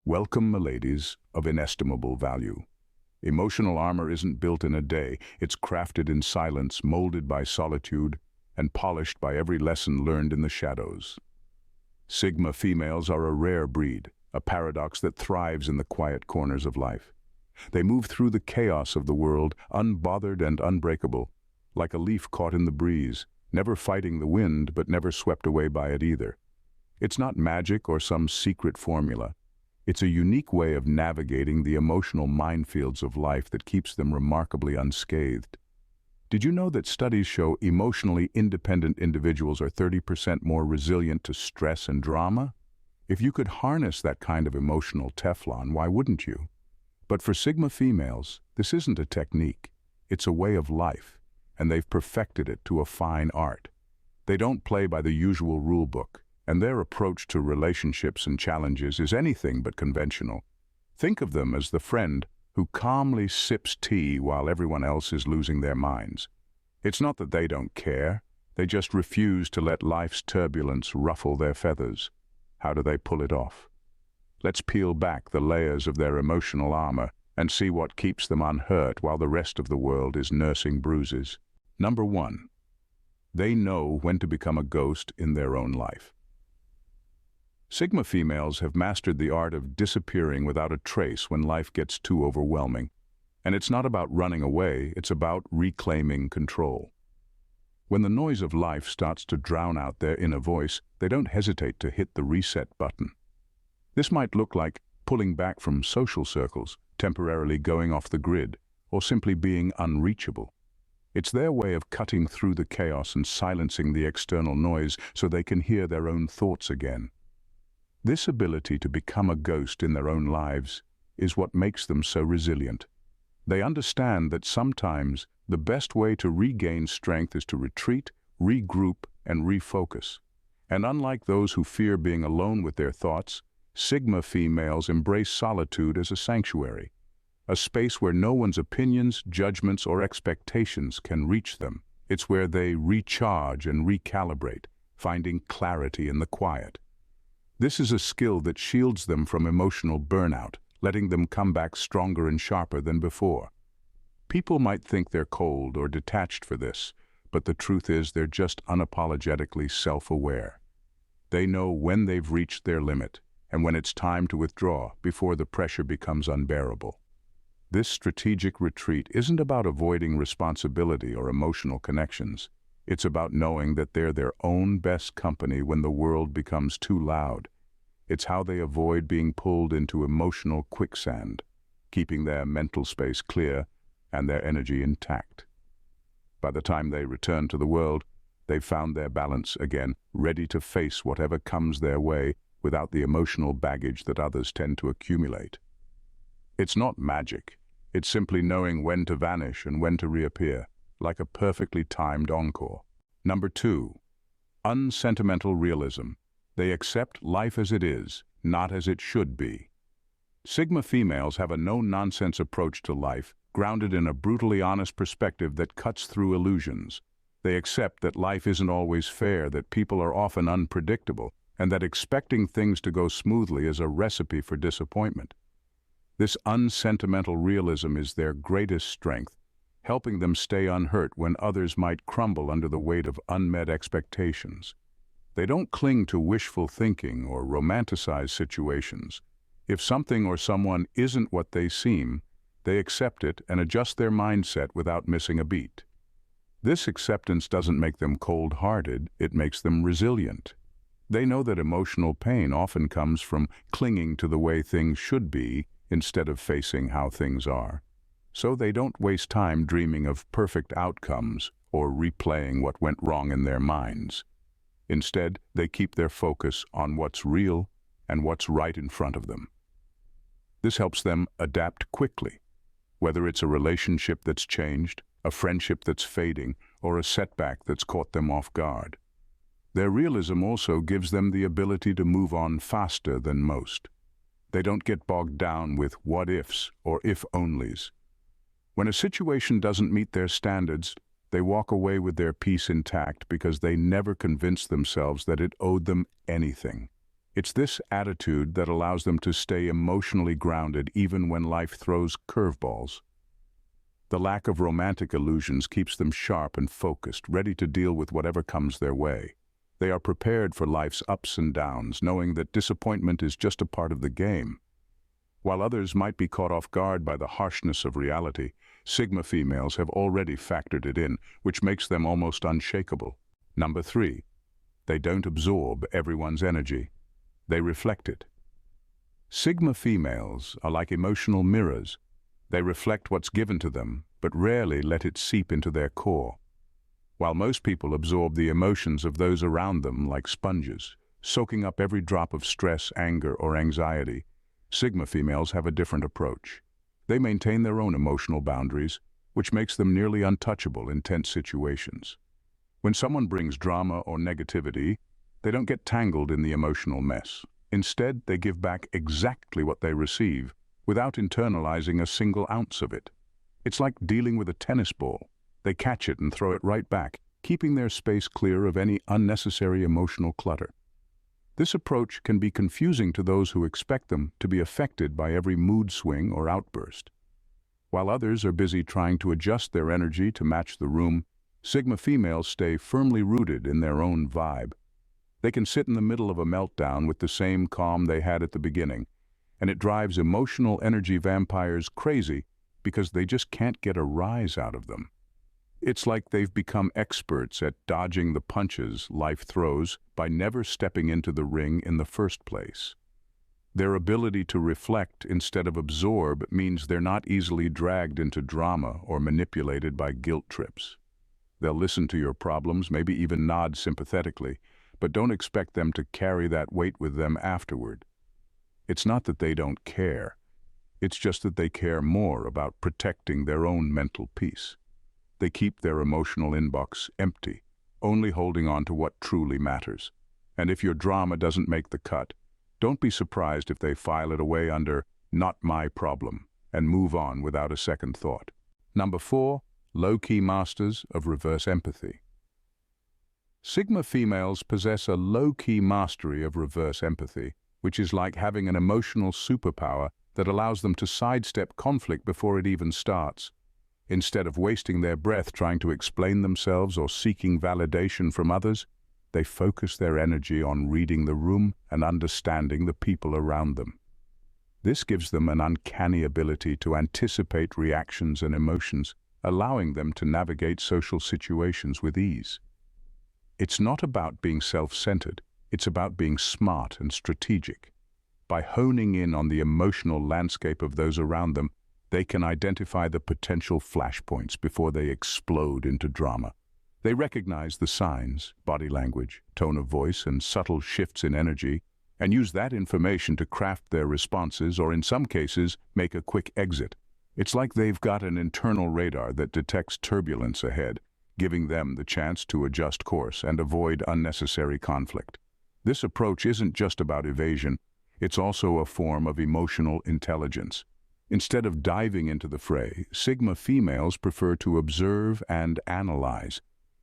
Welcome, miladies of inestimable value. Emotional armor isn't built in a day. It's crafted in silence, molded by solitude, and polished by every lesson learned in the shadows. Sigma females are a rare breed, a paradox that thrives in the quiet corners of life. They move through the chaos of the world, unbothered and unbreakable, like a leaf caught in the breeze, never fighting the wind but never swept away by it either. It's not magic or some secret formula. It's a unique way of navigating the emotional minefields of life that keeps them remarkably unscathed. Did you know that studies show emotionally independent individuals are 30% more resilient to stress and drama? If you could harness that kind of emotional Teflon, why wouldn't you? But for Sigma females, this isn't a technique. It's a way of life, and they've perfected it to a fine art. They don't play by the usual rule book, and their approach to relationships and challenges is anything but conventional. Think of them as the friend who calmly sips tea while everyone else is losing their minds. It's not that they don't care, they just refuse to let life's turbulence ruffle their feathers. How do they pull it off? Let's peel back the layers of their emotional armor and see what keeps them unhurt while the rest of the world is nursing bruises. Number 1. They know when to become a ghost in their own life. Sigma females have mastered the art of disappearing without a trace when life gets too overwhelming. And it's not about running away, it's about reclaiming control. When the noise of life starts to drown out their inner voice, they don't hesitate to hit the reset button. This might look like pulling back from social circles, temporarily going off the grid, or simply being unreachable. It's their way of cutting through the chaos and silencing the external noise so they can hear their own thoughts again. This ability to become a ghost in their own lives is what makes them so resilient. They understand that sometimes the best way to regain strength is to retreat, regroup, and refocus. And unlike those who fear being alone with their thoughts, Sigma females embrace solitude as a sanctuary, a space where no one's opinions, judgments, or expectations can reach them. It's where they recharge and recalibrate, finding clarity in the quiet. This is a skill that shields them from emotional burnout, letting them come back stronger and sharper than before. People might think they're cold or detached for this, but the truth is they're just unapologetically self-aware. They know when they've reached their limit and when it's time to withdraw before the pressure becomes unbearable. This strategic retreat isn't about avoiding responsibility or emotional connections. It's about knowing that they're their own best company when the world becomes too loud. It's how they avoid being pulled into emotional quicksand, keeping their mental space clear and their energy intact. By the time they return to the world, they've found their balance again, ready to face whatever comes their way without the emotional baggage that others tend to accumulate. It's not magic. It's simply knowing when to vanish and when to reappear, like a perfectly timed encore. Number 2. Unsentimental realism. They accept life as it is, not as it should be. Sigma females have a no-nonsense approach to life, grounded in a brutally honest perspective that cuts through illusions. They accept that life isn't always fair, that people are often unpredictable, and that expecting things to go smoothly is a recipe for disappointment. This unsentimental realism is their greatest strength, helping them stay unhurt when others might crumble under the weight of unmet expectations. They don't cling to wishful thinking or romanticize situations. If something or someone isn't what they seem, they accept it and adjust their mindset without missing a beat. This acceptance doesn't make them cold-hearted, it makes them resilient. They know that emotional pain often comes from clinging to the way things should be instead of facing how things are. So they don't waste time dreaming of perfect outcomes or replaying what went wrong in their minds. Instead, they keep their focus on what's real and what's right in front of them. This helps them adapt quickly, whether it's a relationship that's changed, a friendship that's fading, or a setback that's caught them off guard. Their realism also gives them the ability to move on faster than most. They don't get bogged down with what-ifs or if-onlys. When a situation doesn't meet their standards, they walk away with their peace intact because they never convinced themselves that it owed them anything. It's this attitude that allows them to stay emotionally grounded even when life throws curveballs. The lack of romantic illusions keeps them sharp and focused, ready to deal with whatever comes their way. They are prepared for life's ups and downs, knowing that disappointment is just a part of the game. While others might be caught off guard by the harshness of reality, Sigma females have already factored it in, which makes them almost unshakable. Number 3. They don't absorb everyone's energy. They reflect it. Sigma females are like emotional mirrors. They reflect what's given to them, but rarely let it seep into their core. While most people absorb the emotions of those around them like sponges, soaking up every drop of stress, anger, or anxiety, Sigma females have a different approach. They maintain their own emotional boundaries, which makes them nearly untouchable in tense situations. When someone brings drama or negativity, they don't get tangled in the emotional mess. Instead, they give back exactly what they receive, without internalizing a single ounce of it. It's like dealing with a tennis ball. They catch it and throw it right back, keeping their space clear of any unnecessary emotional clutter. This approach can be confusing to those who expect them to be affected by every mood swing or outburst. While others are busy trying to adjust their energy to match the room, Sigma females stay firmly rooted in their own vibe. They can sit in the middle of a meltdown with the same calm they had at the beginning, and it drives emotional energy vampires crazy because they just can't get a rise out of them. It's like they've become experts at dodging the punches life throws by never stepping into the ring in the first place. Their ability to reflect instead of absorb means they're not easily dragged into drama or manipulated by guilt trips. They'll listen to your problems, maybe even nod sympathetically, but don't expect them to carry that weight with them afterward. It's not that they don't care. It's just that they care more about protecting their own mental peace. They keep their emotional inbox empty, only holding on to what truly matters. And if your drama doesn't make the cut, don't be surprised if they file it away under "not my problem" and move on without a second thought. Number 4, Lowkey Masters of reverse empathy. Sigma females possess a low-key mastery of reverse empathy, which is like having an emotional superpower that allows them to sidestep conflict before it even starts. Instead of wasting their breath trying to explain themselves or seeking validation from others, they focus their energy on reading the room and understanding the people around them. This gives them an uncanny ability to anticipate reactions and emotions, allowing them to navigate social situations with ease. It's not about being self-centered, it's about being smart and strategic. By honing in on the emotional landscape of those around them, they can identify the potential flashpoints before they explode into drama. They recognize the signs, body language, tone of voice, and subtle shifts in energy, and use that information to craft their responses or, in some cases, make a quick exit. It's like they've got an internal radar that detects turbulence ahead, giving them the chance to adjust course and avoid unnecessary conflict. This approach isn't just about evasion, it's also a form of emotional intelligence. Instead of diving into the fray, Sigma females prefer to observe and analyze.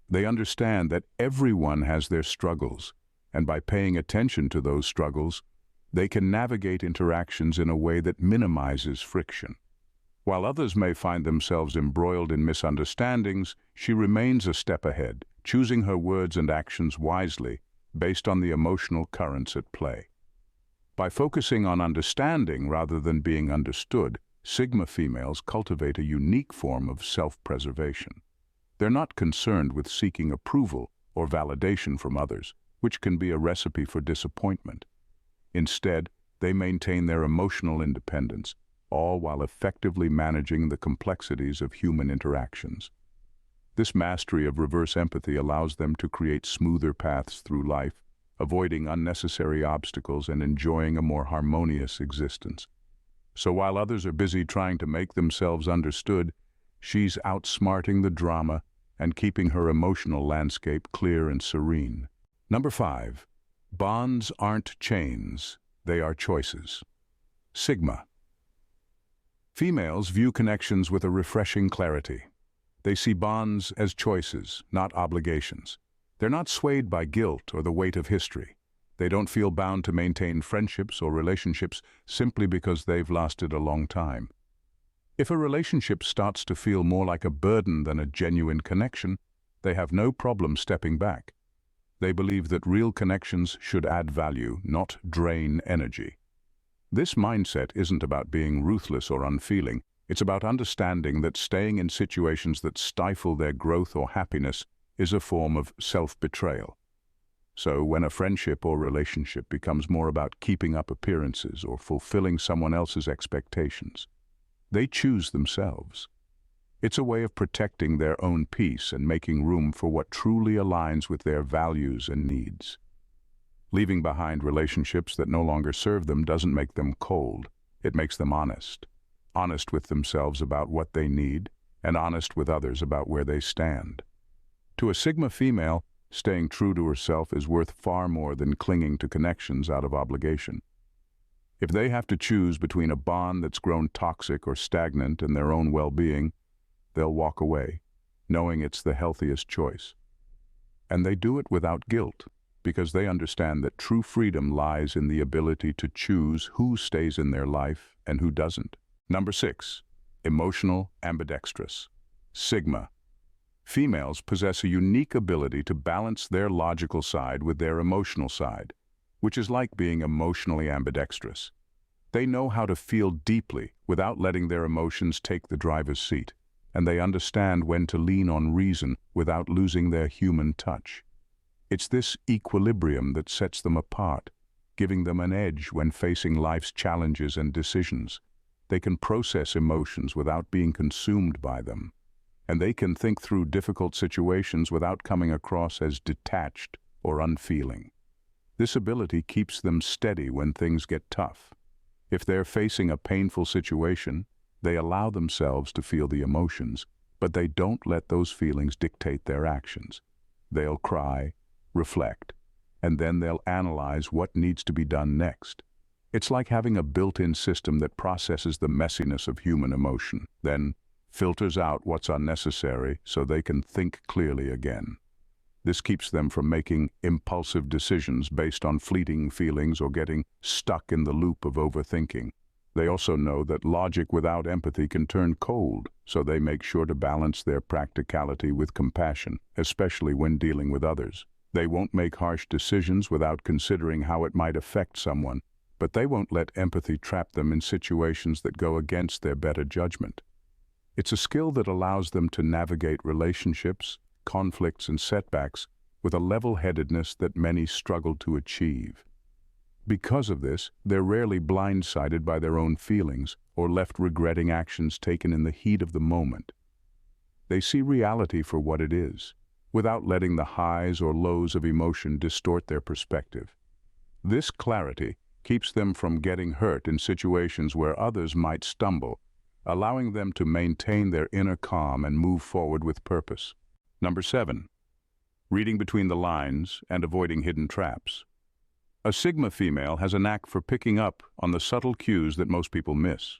They understand that everyone has their struggles, and by paying attention to those struggles, they can navigate interactions in a way that minimizes friction. While others may find themselves embroiled in misunderstandings, she remains a step ahead, choosing her words and actions wisely based on the emotional currents at play. By focusing on understanding rather than being understood, Sigma females cultivate a unique form of self-preservation. They're not concerned with seeking approval or validation from others, which can be a recipe for disappointment. Instead, they maintain their emotional independence, all while effectively managing the complexities of human interactions. This mastery of reverse empathy allows them to create smoother paths through life, avoiding unnecessary obstacles and enjoying a more harmonious existence. So while others are busy trying to make themselves understood, she's outsmarting the drama and keeping her emotional landscape clear and serene. Number 5. Bonds aren't chains, they are choices. Sigma. Females view connections with a refreshing clarity. They see bonds as choices, not obligations. They're not swayed by guilt or the weight of history. They don't feel bound to maintain friendships or relationships simply because they've lasted a long time. If a relationship starts to feel more like a burden than a genuine connection, they have no problem stepping back. They believe that real connections should add value, not drain energy. This mindset isn't about being ruthless or unfeeling. It's about understanding that staying in situations that stifle their growth or happiness is a form of self-betrayal. So when a friendship or relationship becomes more about keeping up appearances or fulfilling someone else's expectations, they choose themselves. It's a way of protecting their own peace and making room for what truly aligns with their values and needs. Leaving behind relationships that no longer serve them doesn't make them cold. It makes them honest. Honest with themselves about what they need, and honest with others about where they stand. To a Sigma female, staying true to herself is worth far more than clinging to connections out of obligation. If they have to choose between a bond that's grown toxic or stagnant and their own well-being, they'll walk away, knowing it's the healthiest choice. And they do it without guilt, because they understand that true freedom lies in the ability to choose who stays in their life and who doesn't. Number 6, emotional ambidextrous. Sigma. Females possess a unique ability to balance their logical side with their emotional side, which is like being emotionally ambidextrous. They know how to feel deeply without letting their emotions take the driver's seat, and they understand when to lean on reason without losing their human touch. It's this equilibrium that sets them apart, giving them an edge when facing life's challenges and decisions. They can process emotions without being consumed by them, and they can think through difficult situations without coming across as detached or unfeeling. This ability keeps them steady when things get tough. If they're facing a painful situation, they allow themselves to feel the emotions, but they don't let those feelings dictate their actions. They'll cry, reflect, and then they'll analyze what needs to be done next. It's like having a built-in system that processes the messiness of human emotion, then filters out what's unnecessary so they can think clearly again. This keeps them from making impulsive decisions based on fleeting feelings or getting stuck in the loop of overthinking. They also know that logic without empathy can turn cold, so they make sure to balance their practicality with compassion, especially when dealing with others. They won't make harsh decisions without considering how it might affect someone, but they won't let empathy trap them in situations that go against their better judgment. It's a skill that allows them to navigate relationships, conflicts, and setbacks with a level-headedness that many struggle to achieve. Because of this, they're rarely blindsided by their own feelings or left regretting actions taken in the heat of the moment. They see reality for what it is, without letting the highs or lows of emotion distort their perspective. This clarity keeps them from getting hurt in situations where others might stumble, allowing them to maintain their inner calm and move forward with purpose. Number 7, reading between the lines and avoiding hidden traps. A Sigma female has a knack for picking up on the subtle cues that most people miss.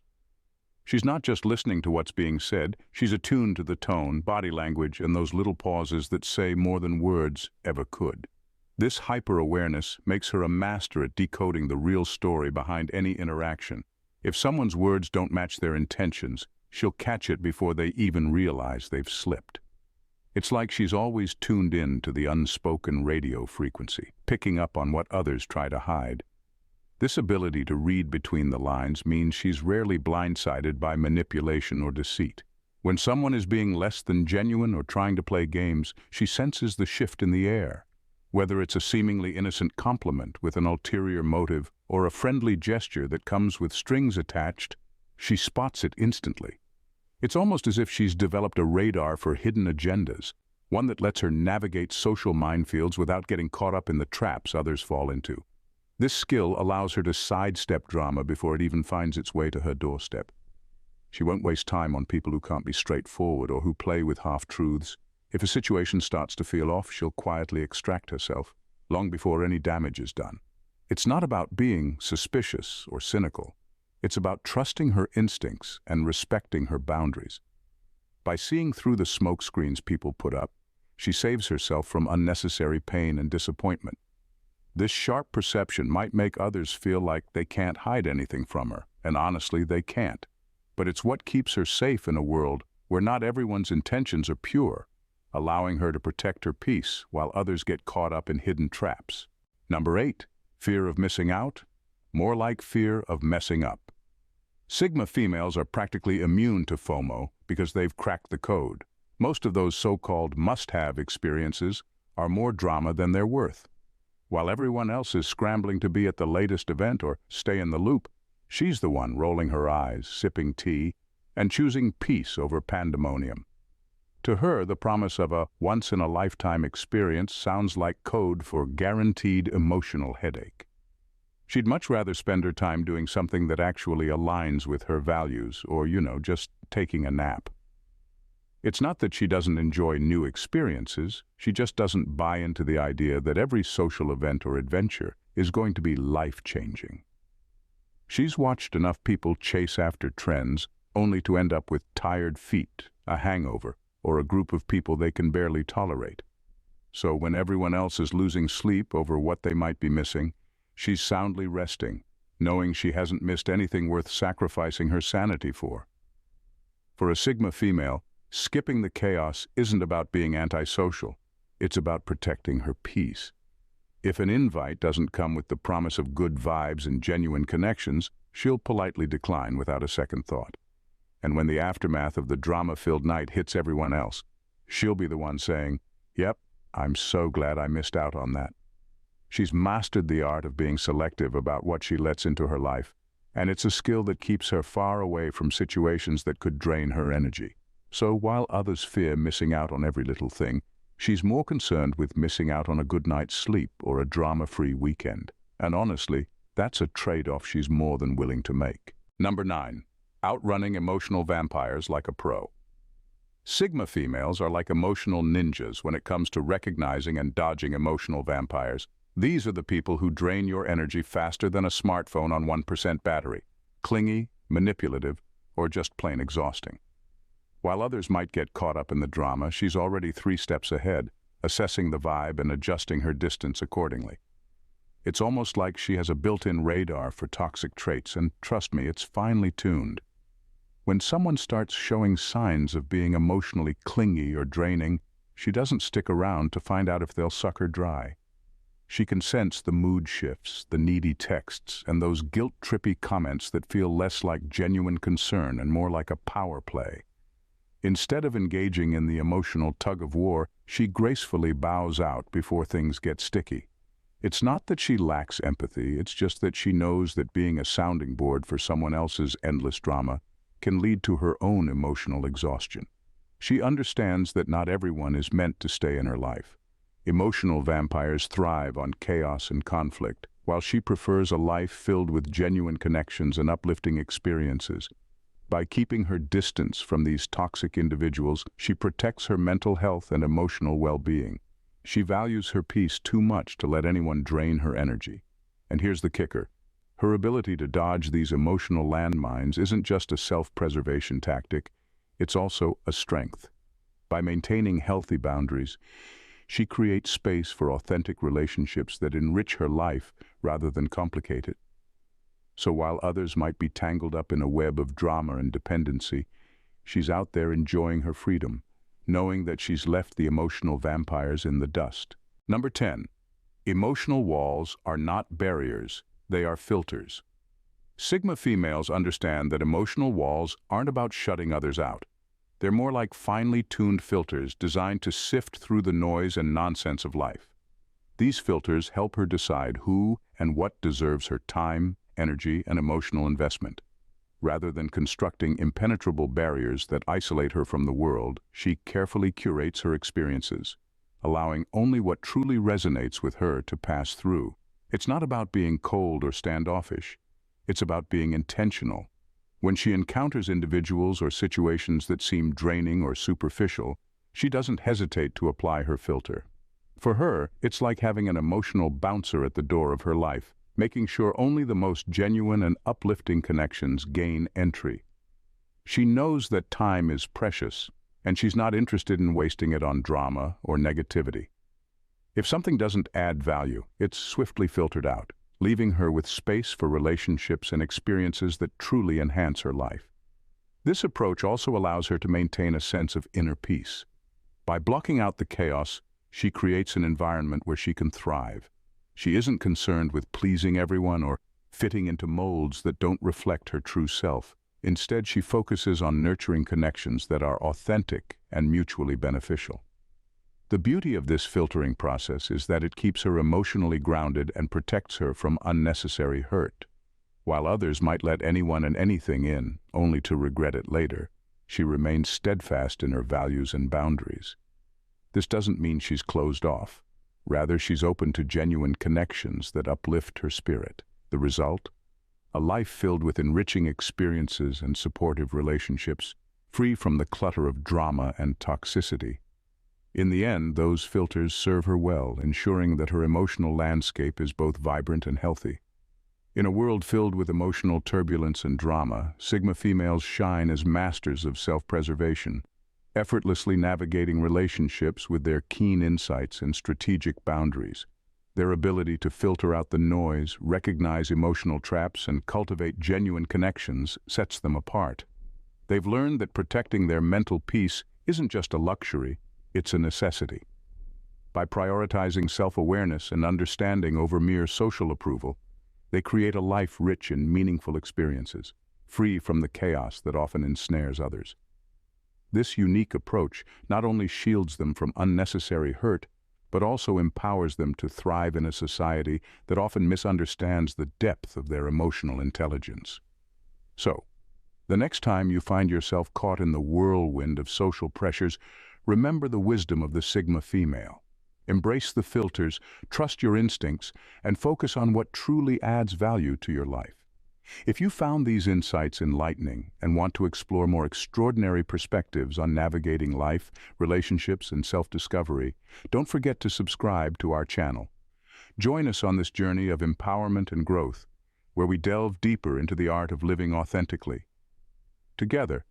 She's not just listening to what's being said, she's attuned to the tone, body language, and those little pauses that say more than words ever could. This hyper-awareness makes her a master at decoding the real story behind any interaction. If someone's words don't match their intentions, she'll catch it before they even realize they've slipped. It's like she's always tuned in to the unspoken radio frequency, picking up on what others try to hide. This ability to read between the lines means she's rarely blindsided by manipulation or deceit. When someone is being less than genuine or trying to play games, she senses the shift in the air. Whether it's a seemingly innocent compliment with an ulterior motive or a friendly gesture that comes with strings attached, she spots it instantly. It's almost as if she's developed a radar for hidden agendas, one that lets her navigate social minefields without getting caught up in the traps others fall into. This skill allows her to sidestep drama before it even finds its way to her doorstep. She won't waste time on people who can't be straightforward or who play with half-truths. If a situation starts to feel off, she'll quietly extract herself, long before any damage is done. It's not about being suspicious or cynical. It's about trusting her instincts and respecting her boundaries. By seeing through the smokescreens people put up, she saves herself from unnecessary pain and disappointment. This sharp perception might make others feel like they can't hide anything from her, and honestly, they can't. But it's what keeps her safe in a world where not everyone's intentions are pure, allowing her to protect her peace while others get caught up in hidden traps. Number 8. Fear of missing out? More like fear of messing up. Sigma females are practically immune to FOMO because they've cracked the code. Most of those so-called must-have experiences are more drama than they're worth. While everyone else is scrambling to be at the latest event or stay in the loop, she's the one rolling her eyes, sipping tea, and choosing peace over pandemonium. To her, the promise of a once-in-a-lifetime experience sounds like code for guaranteed emotional headache. She'd much rather spend her time doing something that actually aligns with her values, or, just taking a nap. It's not that she doesn't enjoy new experiences, she just doesn't buy into the idea that every social event or adventure is going to be life-changing. She's watched enough people chase after trends only to end up with tired feet, a hangover, or a group of people they can barely tolerate. So when everyone else is losing sleep over what they might be missing, she's soundly resting, knowing she hasn't missed anything worth sacrificing her sanity for. For a Sigma female, skipping the chaos isn't about being antisocial, it's about protecting her peace. If an invite doesn't come with the promise of good vibes and genuine connections, she'll politely decline without a second thought. And when the aftermath of the drama-filled night hits everyone else, she'll be the one saying, "Yep, I'm so glad I missed out on that." She's mastered the art of being selective about what she lets into her life, and it's a skill that keeps her far away from situations that could drain her energy. So while others fear missing out on every little thing, she's more concerned with missing out on a good night's sleep or a drama-free weekend. And honestly, that's a trade-off she's more than willing to make. Number 9. Outrunning emotional vampires like a pro. Sigma females are like emotional ninjas when it comes to recognizing and dodging emotional vampires. These are the people who drain your energy faster than a smartphone on 1% battery, clingy, manipulative, or just plain exhausting. While others might get caught up in the drama, she's already 3 steps ahead, assessing the vibe and adjusting her distance accordingly. It's almost like she has a built-in radar for toxic traits, and trust me, it's finely tuned. When someone starts showing signs of being emotionally clingy or draining, she doesn't stick around to find out if they'll suck her dry. She can sense the mood shifts, the needy texts, and those guilt-trippy comments that feel less like genuine concern and more like a power play. Instead of engaging in the emotional tug-of-war, she gracefully bows out before things get sticky. It's not that she lacks empathy, it's just that she knows that being a sounding board for someone else's endless drama can lead to her own emotional exhaustion. She understands that not everyone is meant to stay in her life. Emotional vampires thrive on chaos and conflict, while she prefers a life filled with genuine connections and uplifting experiences. By keeping her distance from these toxic individuals, she protects her mental health and emotional well-being. She values her peace too much to let anyone drain her energy. And here's the kicker. Her ability to dodge these emotional landmines isn't just a self-preservation tactic, it's also a strength. By maintaining healthy boundaries, she creates space for authentic relationships that enrich her life rather than complicate it. So while others might be tangled up in a web of drama and dependency, she's out there enjoying her freedom, knowing that she's left the emotional vampires in the dust. Number 10. Emotional walls are not barriers, they are filters. Sigma females understand that emotional walls aren't about shutting others out. They're more like finely tuned filters designed to sift through the noise and nonsense of life. These filters help her decide who and what deserves her time, energy, and emotional investment. Rather than constructing impenetrable barriers that isolate her from the world, she carefully curates her experiences, allowing only what truly resonates with her to pass through. It's not about being cold or standoffish. It's about being intentional. When she encounters individuals or situations that seem draining or superficial, she doesn't hesitate to apply her filter. For her, it's like having an emotional bouncer at the door of her life, making sure only the most genuine and uplifting connections gain entry. She knows that time is precious, and she's not interested in wasting it on drama or negativity. If something doesn't add value, it's swiftly filtered out, leaving her with space for relationships and experiences that truly enhance her life. This approach also allows her to maintain a sense of inner peace. By blocking out the chaos, she creates an environment where she can thrive. She isn't concerned with pleasing everyone or fitting into molds that don't reflect her true self. Instead, she focuses on nurturing connections that are authentic and mutually beneficial. The beauty of this filtering process is that it keeps her emotionally grounded and protects her from unnecessary hurt. While others might let anyone and anything in, only to regret it later, she remains steadfast in her values and boundaries. This doesn't mean she's closed off. Rather, she's open to genuine connections that uplift her spirit. The result? A life filled with enriching experiences and supportive relationships, free from the clutter of drama and toxicity. In the end, those filters serve her well, ensuring that her emotional landscape is both vibrant and healthy. In a world filled with emotional turbulence and drama, Sigma females shine as masters of self-preservation, effortlessly navigating relationships with their keen insights and strategic boundaries. Their ability to filter out the noise, recognize emotional traps, and cultivate genuine connections sets them apart. They've learned that protecting their mental peace isn't just a luxury, it's a necessity. By prioritizing self-awareness and understanding over mere social approval, they create a life rich in meaningful experiences, free from the chaos that often ensnares others. This unique approach not only shields them from unnecessary hurt, but also empowers them to thrive in a society that often misunderstands the depth of their emotional intelligence. So, the next time you find yourself caught in the whirlwind of social pressures, remember the wisdom of the Sigma female. Embrace the filters, trust your instincts, and focus on what truly adds value to your life. If you found these insights enlightening and want to explore more extraordinary perspectives on navigating life, relationships, and self-discovery, don't forget to subscribe to our channel. Join us on this journey of empowerment and growth, where we delve deeper into the art of living authentically. Together,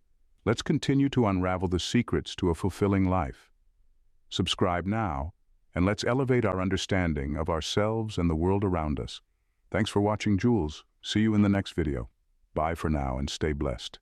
let's continue to unravel the secrets to a fulfilling life. Subscribe now, and let's elevate our understanding of ourselves and the world around us. Thanks for watching, Jules. See you in the next video. Bye for now and stay blessed.